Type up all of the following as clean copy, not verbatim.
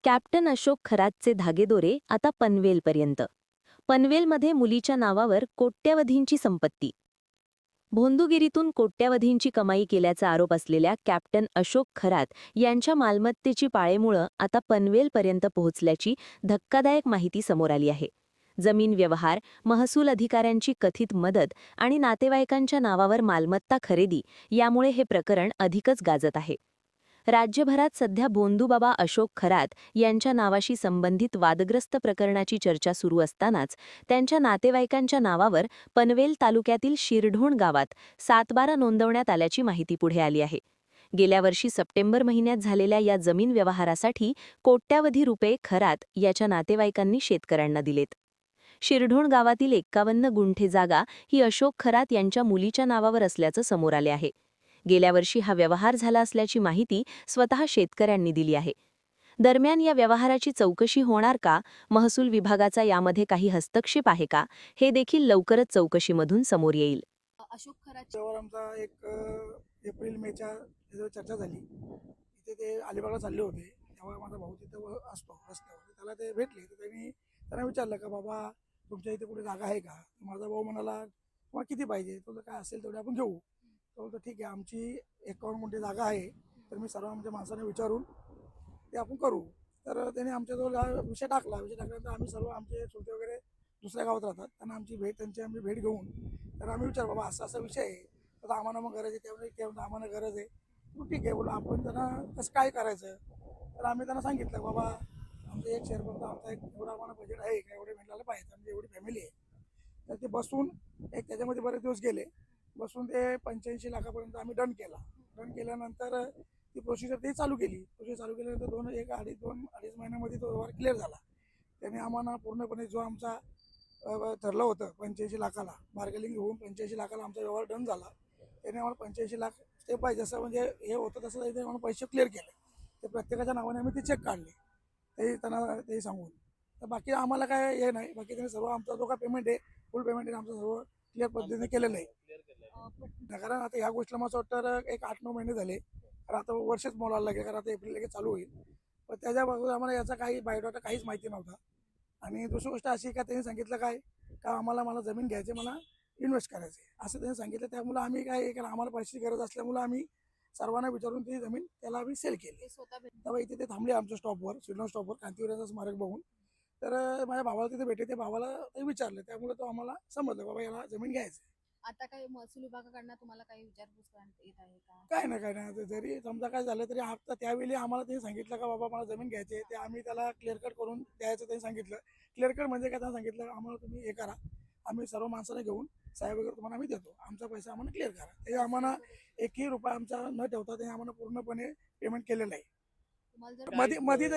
Captain Ashok खरातचे धागेदोरे आता पनवेलपर्यंत. पनवेलमध्ये मुलीच्या नावावर कोट्यवधींची संपत्ती. भोंदूगिरीतून कोट्यवधींची कमाई केल्याचा आरोप असलेल्या कॅप्टन अशोक खरात यांच्या मालमत्तेची पाळेमुळं आता पनवेलपर्यंत पोहोचल्याची धक्कादायक माहिती समोर आली आहे. जमीन व्यवहार, महसूल अधिकाऱ्यांची कथित मदत आणि नातेवाईकांच्या नावावर मालमत्ता खरेदी यामुळे हे प्रकरण अधिकच गाजत आहे. राज्यभरात सध्या भोंदूबाबा अशोक खरात यांच्या नावाशी संबंधित वादग्रस्त प्रकरणाची चर्चा सुरू असतानाच त्यांच्या नातेवाईकांच्या नावावर पनवेल तालुक्यातील शिरढोण गावात सातबारा नोंदवण्यात आल्याची माहिती पुढे आली आहे. गेल्या वर्षी सप्टेंबर महिन्यात झालेल्या या जमीन व्यवहारासाठी कोट्यावधी रुपये खरात याच्या नातेवाईकांनी शेतकऱ्यांना दिलेत. शिरढोण गावातील 51 गुंठे जागा ही अशोक खरात यांच्या मुलीच्या नावावर असल्याचं समोर आले आहे. गेल्या वर्षी हा व्यवहार झाला असल्याची माहिती स्वतः शेतकऱ्यांनी दिली आहे. दरम्यान या व्यवहाराची चौकशी होणार का, महसूल विभागाचा यामध्ये काही हस्तक्षेप आहे का, हे देखील लवकरच चौकशीमधून समोर येईल. अशोक खरात आमचा एक एप्रिल मेच्या त्याच्यावर चर्चा झाली. इथे ते अलिबागला चालले होते, तेव्हा माझा भाऊ तिथं असतो रस्त्यावर. त्याला ते भेटले तर त्यांना विचारलं का बाबा तुमच्या इथे कुठे जागा आहे का. माझा भाऊ म्हणाला तुम्हाला किती पाहिजे, तुझं काय असेल तेवढे आपण घेऊ. तो बोलतो ठीक आहे, आमची 51 गुंठे जागा आहे, तर मी सर्व आमच्या माणसाने विचारून ते आपण करू. तर त्याने आमच्याजवळ हा विषय टाकल्यानंतर आम्ही सर्व आमचे चुलते वगैरे दुसऱ्या गावात राहतात, त्यांना त्यांची भेट घेऊन तर आम्ही विचार बाबा असा असा विषय आहे, तर आम्हाला मग गरज आहे. त्यामुळे आम्हाला गरज आहे. ठीक आहे बोला, आपण त्यांना कसं काय करायचं. तर आम्ही त्यांना सांगितलं बाबा आमचं एक शेअर फक्त आमचा एक एवढा आम्हाला बजेट आहे का, एवढे भेटला पाहिजे, आमची एवढी फॅमिली आहे. तर ते बसून त्याच्यामध्ये बरेच दिवस गेले. बसून ते 85 लाखापर्यंत आम्ही डन केल्यानंतर ती प्रोसिजर ते चालू केल्यानंतर दोन अडीच महिन्यामध्ये तो व्यवहार क्लिअर झाला. त्याने आम्हाला पूर्णपणे जो आमचा ठरलं होतं 85 लाखाला बार्गेनिंग होऊन 85 लाखाला आमचा व्यवहार डन झाला. त्याने आम्हाला 85 लाख स्टेप बाय जसं म्हणजे हे होतं तसं त्याने आम्हाला पैसे क्लिअर केले. ते प्रत्येकाच्या नावाने आम्ही ते चेक काढले, ते सांगून. तर बाकी आम्हाला काय हे नाही. बाकी त्यांनी सर्व आमचा जो काय पेमेंट आहे, फुल पेमेंट आहे, आमचं सर्व क्लिअर पद्धतीने केलेलं आहे. कारण आता ह्या गोष्टीला मला वाटतं एक 8-9 महिने झाले, कारण आता वर्षच मोलायला लागेल, कारण आता एप्रिल लगेच चालू होईल. पण त्याच्याबाबत आम्हाला याचा काही बायोडाटा काहीच माहिती नव्हता. आणि दुसरी गोष्ट अशी का त्यांनी सांगितलं काय का मला जमीन घ्यायची, मला इन्व्हेस्ट करायचे असं त्यांनी सांगितलं. त्यामुळे आम्ही काय कारण आम्हाला पैशाची गरज असल्यामुळे आम्ही सर्वांना विचारून ती जमीन त्याला आम्ही सेल केली. तेव्हा इथे ते थांबले आमच्या स्टॉपवर, शिरढोण स्टॉपवर क्रांतिवीराचं स्मारक बघून. तर माझ्या भावाला तिथे भेटले, ते भावाला ते विचारलं, त्यामुळे तो आम्हाला समजलं बाबा याला जमीन घ्यायची. आता काही महसूल विभागाकडनं तुम्हाला काही विचारपूस करण्यात येत आहे का? काय नाही जरी समजा काय झालं तरी आता त्यावेळी आम्हाला त्यांनी सांगितलं का बाबा मला जमीन घ्यायची, ते आम्ही त्याला क्लिअर कट करून द्यायचं त्यांनी सांगितलं. क्लिअर कट म्हणजे काय, त्यांना सांगितलं आम्हाला तुम्ही हे करा, आम्ही सर्व माणसाने घेऊन साहेब वगैरे तुम्हाला आम्ही देतो, आमचा पैसा आम्हाला क्लिअर करा. ते आम्हाला एकही रुपया आमचा न ठेवता ते आम्हाला पूर्णपणे पेमेंट केलेलं आहे. मध्ये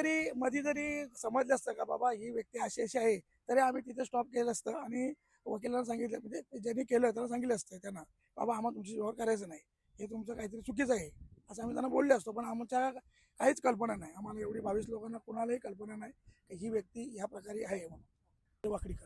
जरी समजलं असतं का बाबा ही व्यक्ती अशी अशी आहे, तरी आम्ही तिथे स्टॉप केलं असतं आणि वकिलांना सांगितलं, म्हणजे ज्यांनी केलं त्यांना सांगितलं असतं त्यांना बाबा आम्हाला तुमची व्यवहार करायचं नाही, हे तुमचं काहीतरी चुकीचं आहे असं आम्ही त्यांना बोलले असतो. पण आमच्या काहीच कल्पना नाही, आम्हाला एवढी 22 लोकांना कुणालाही कल्पना नाही की ही व्यक्ती ह्या प्रकारे आहे म्हणून. वाकडीकर